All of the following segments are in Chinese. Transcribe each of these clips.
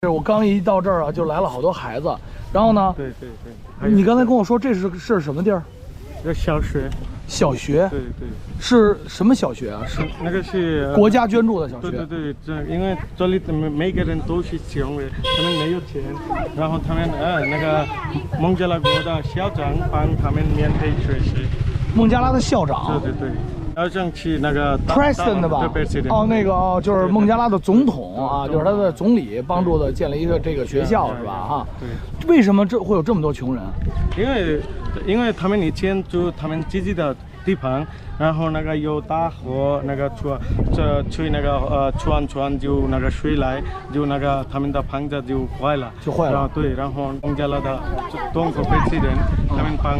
我刚一到这儿啊，就来了好多孩子。然后呢？对。你刚才跟我说这是什么地儿？小学。小学？对。是什么小学啊？是那个是国家捐助的小学。对，因为这里每个人都是穷人，他们没有钱，然后他们那个孟加拉国的校长帮他们免费学习。孟加拉的校长？对。好像去那个 President 的吧？哦，那个哦，就是孟加拉的总统啊，就是他的总理帮助的建了一个这个学校是吧？哈。对。为什么会有这么多穷人？因为他们以前住他们自己的地方，然后那个有大河，那个吹那个船就那个水来，就那个他们的房子就坏了。对，然后孟加拉的中国president他们帮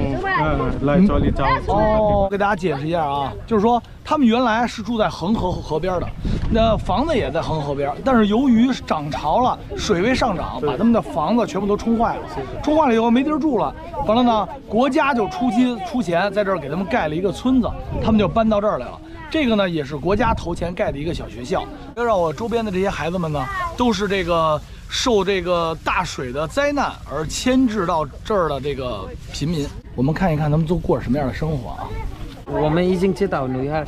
来这里找。哦，给大家解释一下啊，就是说他们原来是住在恒河河边的，那房子也在恒河河边，但是由于涨潮了，水位上涨，把他们的房子全部都冲坏了。冲坏了以后没地儿住了，完了呢，国家就出钱在这儿给他们盖了一个村子，他们就搬到这儿来了。这个呢也是国家投钱盖的一个小学校。要让我周边的这些孩子们呢，都是这个受这个大水的灾难而迁至到这儿的这个贫民。我们看一看他们都过着什么样的生活啊？我们已经知道女孩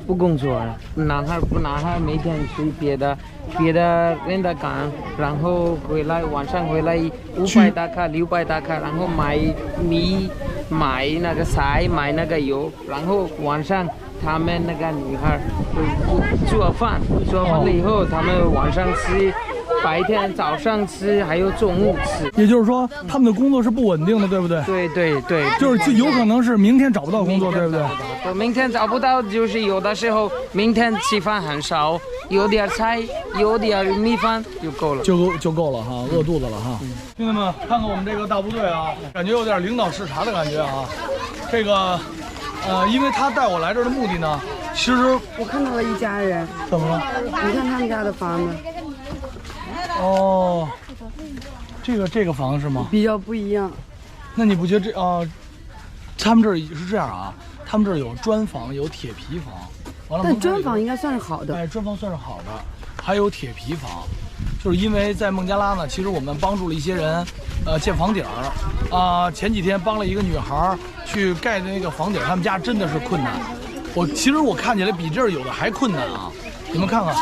不工作了，男孩每天去别的人的岗，然后晚上回来500大卡600大卡，然后买米、买那个菜、买那个油，然后晚上他们那个女孩做饭了以后，他们晚上吃。白天早上吃，还有中午吃。也就是说，他们的工作是不稳定的，对不对？对，就是有可能是明天找不到工作，对不对？明天找不到，就是有的时候明天吃饭很少，有点菜，有点米饭就够了，就够了哈，饿肚子了哈。兄弟们，看看我们这个大部队啊，感觉有点领导视察的感觉啊。这个，因为他带我来这儿的目的呢，其实我看到了一家人。怎么了？你看他们家的房子。哦，这个房子是吗？比较不一样。那你不觉得他们这儿是这样啊？他们这儿有砖房，有铁皮房，完了。但砖房应该算是好的。砖房算是好的，还有铁皮房，就是因为在孟加拉呢，其实我们帮助了一些人，建房顶儿，前几天帮了一个女孩去盖的那个房顶，他们家真的是困难。其实我看起来比这儿有的还困难啊。你们看看，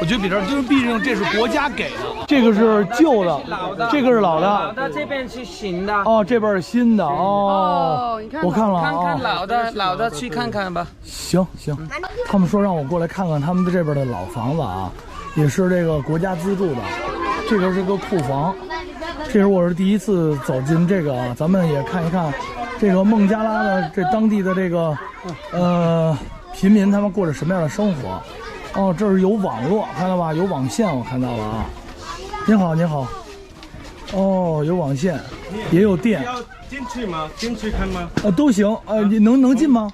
我觉得比这儿，就是毕竟这是国家给的，这个是旧的，这个是老的，老的这边是新的，哦，这边是新的，哦，我看了，看老的去看看吧。行，他们说让我过来看看他们这边的老房子啊，也是这个国家资助的，这个是个库房，这是我是第一次走进这个啊，咱们也看一看这个孟加拉的这当地的这个贫民他们过着什么样的生活。哦，这儿有网络，看到吧？有网线，我看到了啊。你好。哦，有网线，也有电。要进去吗？进去看吗？都行。你能进吗？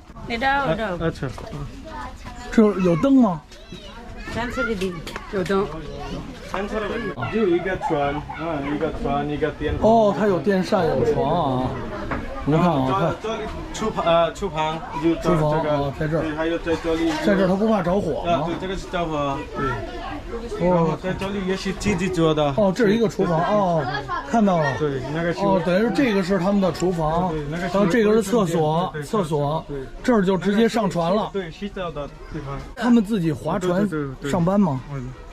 这有灯吗？有灯。就一个船，一个电。哦，它有电扇，有床啊。你看啊，这里厨房就厨房啊，在这儿。还有在这里，在这儿它不怕着火吗？对，这个是着火，对。然后在这里也是自己做的。哦，这是一个厨房哦，看到了。对，那个是。哦，等于是这个是他们的厨房，然后这个是厕所，这儿就直接上船了。对，洗澡的地方。他们自己划船上班吗？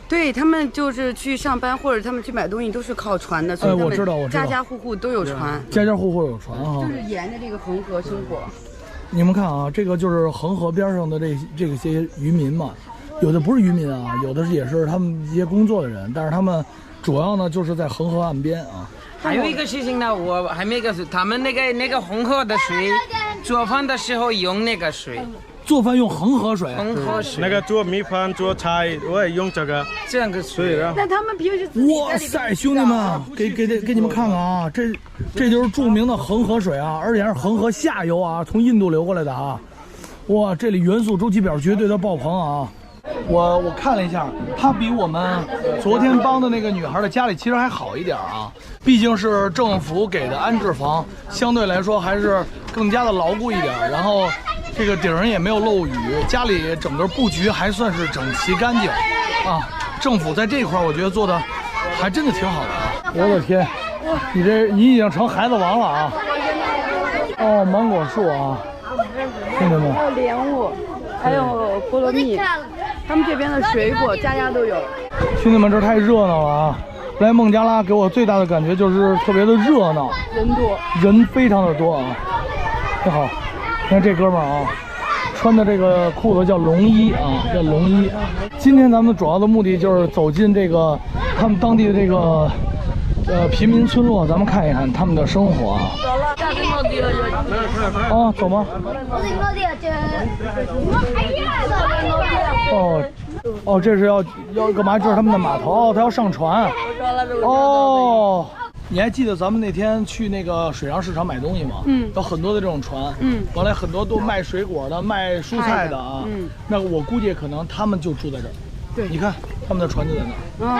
对，他们就是去上班或者他们去买东西都是靠船的，所以我知道，家户户都有船，家户有船啊，就是沿着这个恒河生活。你们看啊，这个就是恒河边上的这些渔民嘛，有的不是渔民啊，有的也是他们一些工作的人，但是他们主要呢就是在恒河岸边啊。还有一个事情呢，我还没告诉他们，那个恒河的水，做饭的时候用那个水。做饭用恒河水，那个做米饭做菜我也用这个水啊。那他们平时哇塞，兄弟们，给你们看看啊，这就是著名的恒河水啊，而且是恒河下游啊，从印度流过来的啊。哇，这里元素周期表绝对的爆棚啊！我看了一下，它比我们昨天帮的那个女孩的家里其实还好一点啊，毕竟是政府给的安置房，相对来说还是更加的牢固一点，然后。这个顶上也没有漏雨，家里整个布局还算是整齐干净，啊，政府在这块我觉得做的还真的挺好的啊！我的天，你已经成孩子王了啊！哦，芒果树啊，兄弟们，还有莲雾，还有菠萝蜜，他们这边的水果家家都有。兄弟们，这太热闹了啊！来孟加拉给我最大的感觉就是特别的热闹，人多，人非常的多啊！你好，你看这哥们儿啊，穿的这个裤子叫龙衣啊，叫龙衣。今天咱们主要的目的就是走进这个他们当地的这个贫民村落，咱们看一看他们的生活啊。哦，走吗？哦，这是要干嘛？这是他们的码头哦，他要上船。哦，你还记得咱们那天去那个水上市场买东西吗？有很多的这种船。完了很多都卖水果的、卖蔬菜的啊。那我估计可能他们就住在这儿。对，你看他们的船就在那儿。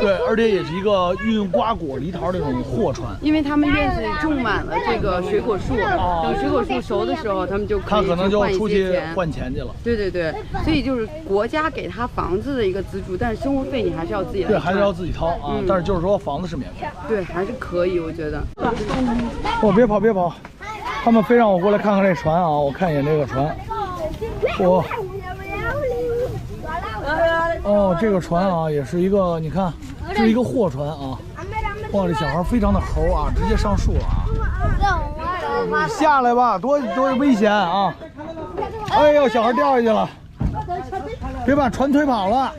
对，而且也是一个运瓜果、梨桃这种货船。因为他们院子里种满了这个水果树，等水果树熟的时候，他们就他可能就出去换换钱去了。对，所以就是国家给他房子的一个资助，但是生活费你还是要自己来。对，还是要自己掏啊。但是就是说房子是免费。对，还是可以，我觉得。哦，别跑别跑，他们非让我过来看看这船啊！我看一眼这个船，哦，这个船啊，也是一个，你看，这是一个货船啊。哇，这小孩非常的猴啊，直接上树了啊！下来吧，多危险啊！哎呦，小孩掉下去了，别把船推跑了！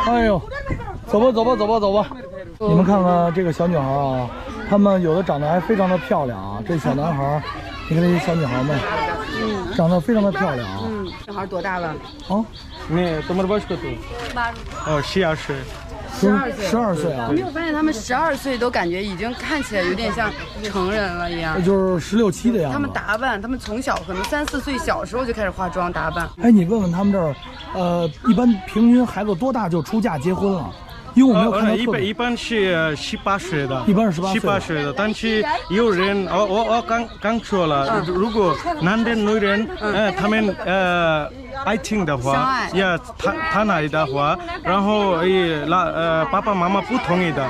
哎呦，走吧！你们看看这个小女孩啊，她们有的长得还非常的漂亮啊。这小男孩，你看这些小女孩们，长得非常的漂亮啊。小孩多大了？哦。তোমার বয়স কত? 12岁。12岁啊！你没有发现他们12岁都感觉已经看起来有点像成人了一样？就是16、17的样子。他们打扮，他们从小可能3、4岁小时候就开始化妆打扮。哎，你问问他们这儿，一般平均孩子多大就出嫁结婚了？因为我没有看到一般是18岁的，一般是18岁的，但是有人我刚说了，如果男人女人他们爱情的话，谈爱的话，然后爸爸妈妈不同意的，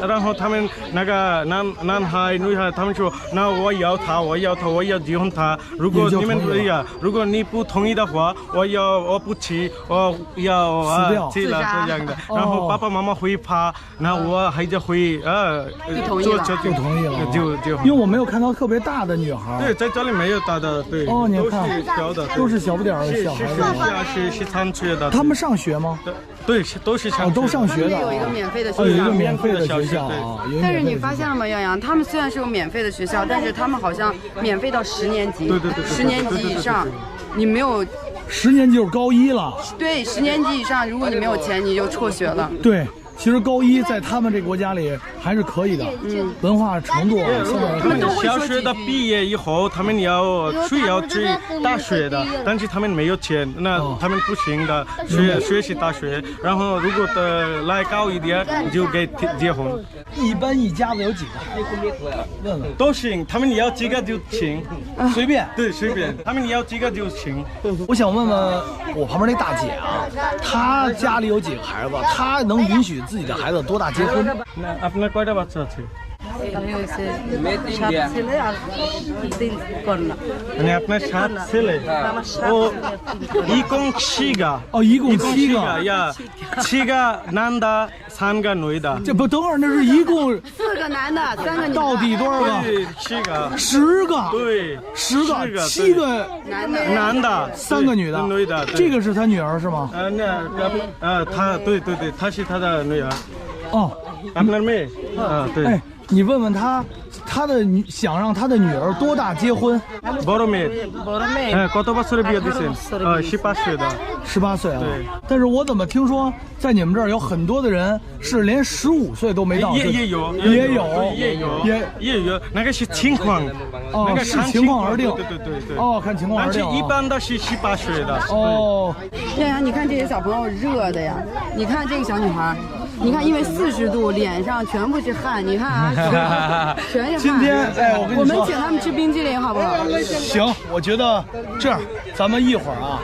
然后他们那个男孩女孩他们说，那我要结婚他，如果你们如果你不同意的话，我不去，我要死了这样的，然后爸爸妈妈会怕，那我还是会就同意了，就因为我没有看到特别大的女孩。对，在这里没有大的，对。哦，你看，都是小不点儿的小孩子。13岁的。他们上学吗？对，都是上学。都上学的。有一个免费的学校。有一个免费的学校啊。但是你发现了吗，杨洋？他们虽然是有免费的学校，但是他们好像免费到10年级。对。10年级以上，你没有。10年级就是高一了。对，10年级以上，如果你没有钱，你就辍学了。对。其实高一在他们这国家里还是可以的，文化程度。他们小学的毕业以后，他们要去大学的，但是他们没有钱，那他们不行的，学习大学。然后如果来高一点，就给结婚。一般一家子有几个孩子？问问都行，他们要几个就行，随便。对，随便，他们要几个就行。我想问问我旁边那大姐啊，她家里有几个孩子？她能允许自己的孩子多大结婚？那আপনার কয়টা বাচ্চা আছে? মানে আপনার 7 ছেলে?一共7个。一共7个呀，7个男的，3个女的。这不，等会儿那是一共4个男的，3个女的。到底多少个？7个。10个。对，10个，7个男的，3个女的。女的。这个是他女儿是吗？他对，他是他的女儿。哦，আপনার মেয়ে？对。哎，你问问他想让他的女儿多大结婚？ বড় মেয়ে। কত বছরে বিয়ে দিয়েছেন? 18岁的。18岁啊。对。但是我怎么听说在你们这儿有很多的人是连15岁都没到？也有，那个是情况。那个是情况而定。对。哦，看情况而定。但是一般的是18岁的。哦。杨洋，你看这些小朋友热的呀！你看这个小女孩，你看因为40度，脸上全部是汗，你看啊，全是汗。今天我跟你说，我们请他们吃冰激凌好不好？行，我觉得这样，咱们一会儿啊，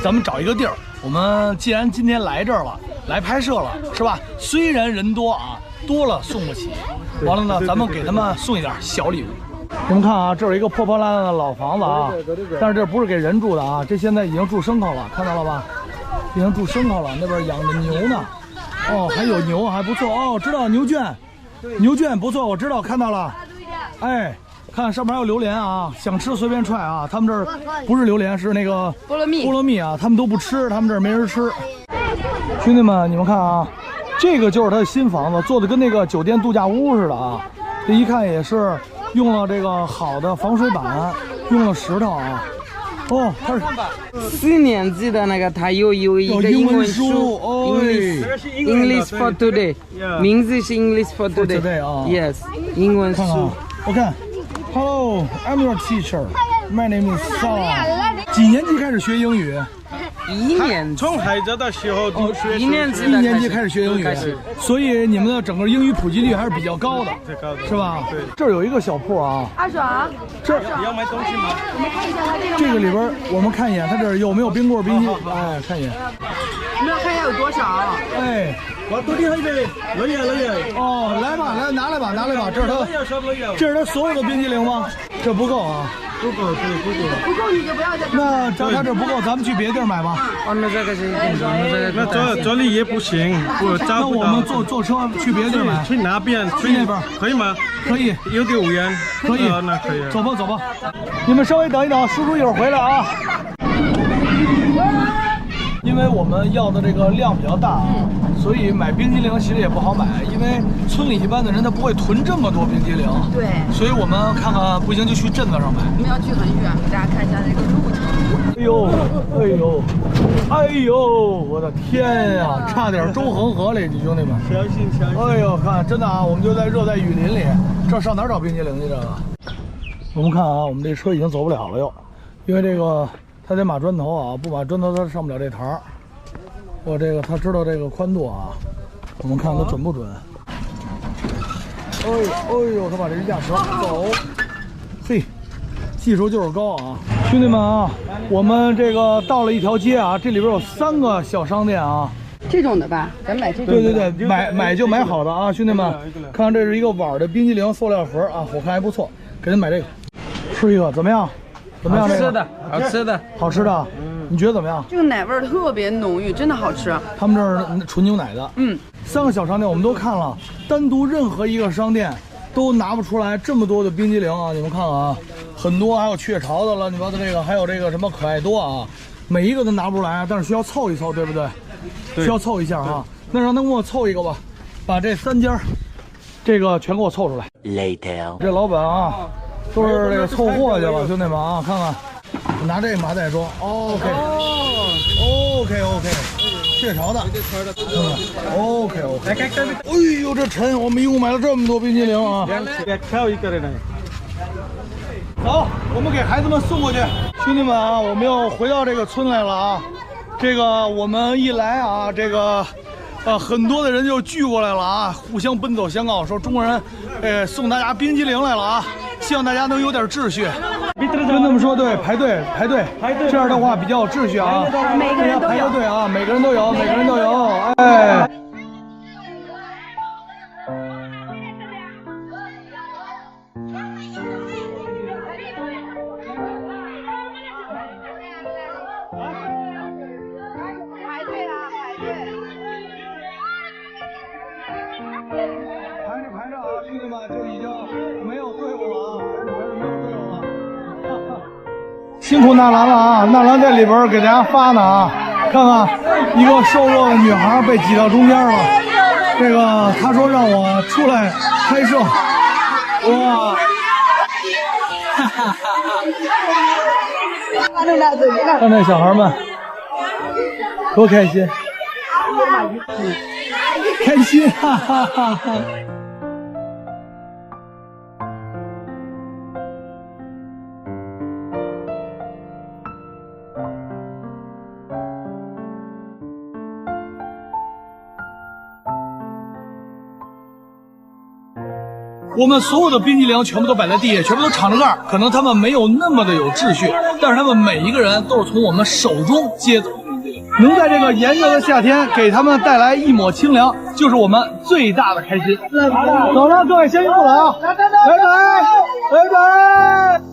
咱们找一个地儿。我们既然今天来这儿了，来拍摄了，是吧？虽然人多啊，多了送不起，完了呢，咱们给他们送一点小礼物。你们看啊，这有一个破破烂烂的老房子啊，但是这不是给人住的啊，这现在已经住牲口了，看到了吧？已经住牲口了，那边养着牛呢。哦，还有牛，还不错哦，知道牛圈，牛圈不错，我知道，看到了。哎，看上面还有榴莲啊，想吃随便踹啊。他们这儿不是榴莲，是那个菠萝蜜。菠萝蜜啊，他们都不吃，他们这儿没人吃。兄弟们，你们看啊，这个就是他的新房子，做的跟那个酒店度假屋似的啊。这一看也是用了这个好的防水板，用了石头啊。哦，它是4年级的那个，他有一个英文书，English for today， 名字是 English for today 啊 ，Yes， 英文看看书。我看 ，Hello, I'm your teacher. My name is Song. 几年级开始学英语1年级，从孩子的时候就学1年级？1年级开始学英语开始，所以你们的整个英语普及率还是比较高的，最高的是吧？对。这儿有一个小铺啊，阿爽，这要买东西吗？我们看一下它这个。这个里边我们看一眼，它这儿有没有冰棍、冰淇淋？哎，看一眼。我们要看一下有多少。哎，我多啲喺你，攞嘢。哦，来吧，来拿来吧，拿来吧，这是它，有。这是它所有的冰激凌吗？这不够啊。不够。不够你就不要再。那他这不够，咱们去别的地儿买吧。我们这个是那这里也不行，我找那我不到。们坐车去别的地儿买。去哪边？去那边可以吗？可以，有点远。可以，那可以。走吧，走吧。你们稍微等一等，叔叔一会儿回来啊。因为我们要的这个量比较大啊，所以买冰激凌其实也不好买，因为村里一般的人他不会囤这么多冰激凌。对。所以我们看看不行就去镇子上买。我们要去很远，给大家看一下那个路程。哎呦，哎呦，哎呦，我的天呀，差点中恒河里，你兄弟们。小心。哎呦，看，真的啊，我们就在热带雨林里，这上哪儿找冰激凌去？这个，我们看啊，我们这车已经走不了了又，因为这个他得码砖头啊，不码砖头他上不了这台儿。我这个他知道这个宽度啊，我们看他准不准。哎呦，他把这一架车走，嘿，技术就是高啊，兄弟们啊，我们这个到了一条街啊，这里边有3个小商店啊。这种的吧，咱买这种。对，买就买好的啊，兄弟们，看看这是一个碗的冰激凌塑料盒啊，我看还不错，给咱买这个，吃一个怎么样？怎么样？好吃的，好吃的，好吃的，你觉得怎么样？这个奶味儿特别浓郁，真的好吃。他们这儿纯牛奶的，3个小商店我们都看了，单独任何一个商店都拿不出来这么多的冰激凌啊！你们看啊，很多还有雀巢的乱七八糟这个，还有这个什么可爱多啊，每一个都拿不出来，但是需要凑一凑，对不对？需要凑一下啊，那让他给我凑一个吧，把这3家这个全给我凑出来。Later， 这老板啊，都是这个凑货去了，兄弟们啊，看看，拿这麻袋装 ，OK，雀巢的，OK，哎呦这沉，我们一共买了这么多冰激凌啊。走，我们给孩子们送过去，兄弟们啊，我们又回到这个村来了啊。这个我们一来啊，这个很多的人就聚过来了啊，互相奔走相告，说中国人送大家冰激凌来了啊，希望大家能有点秩序。跟他们说，对，排队，这样的话比较有秩序啊。每个人都有排个队啊，每个人都有，哎。排着啊，兄弟们就已经没有队伍了啊，没有队伍了。辛苦纳兰了啊，纳兰在里边给大家发呢啊，看看一个瘦弱的女孩被挤到中间了，这个他说让我出来拍摄，哇，哈哈哈！看那小孩们多开心，开心，哈哈哈哈！我们所有的冰激凌全部都摆在地下，全部都敞着盖儿，可能他们没有那么的有秩序，但是他们每一个人都是从我们手中接走的冰激凌。能在这个炎热的夏天给他们带来一抹清凉，就是我们最大的开心。走了，各位先辛苦了啊！拜拜，拜拜。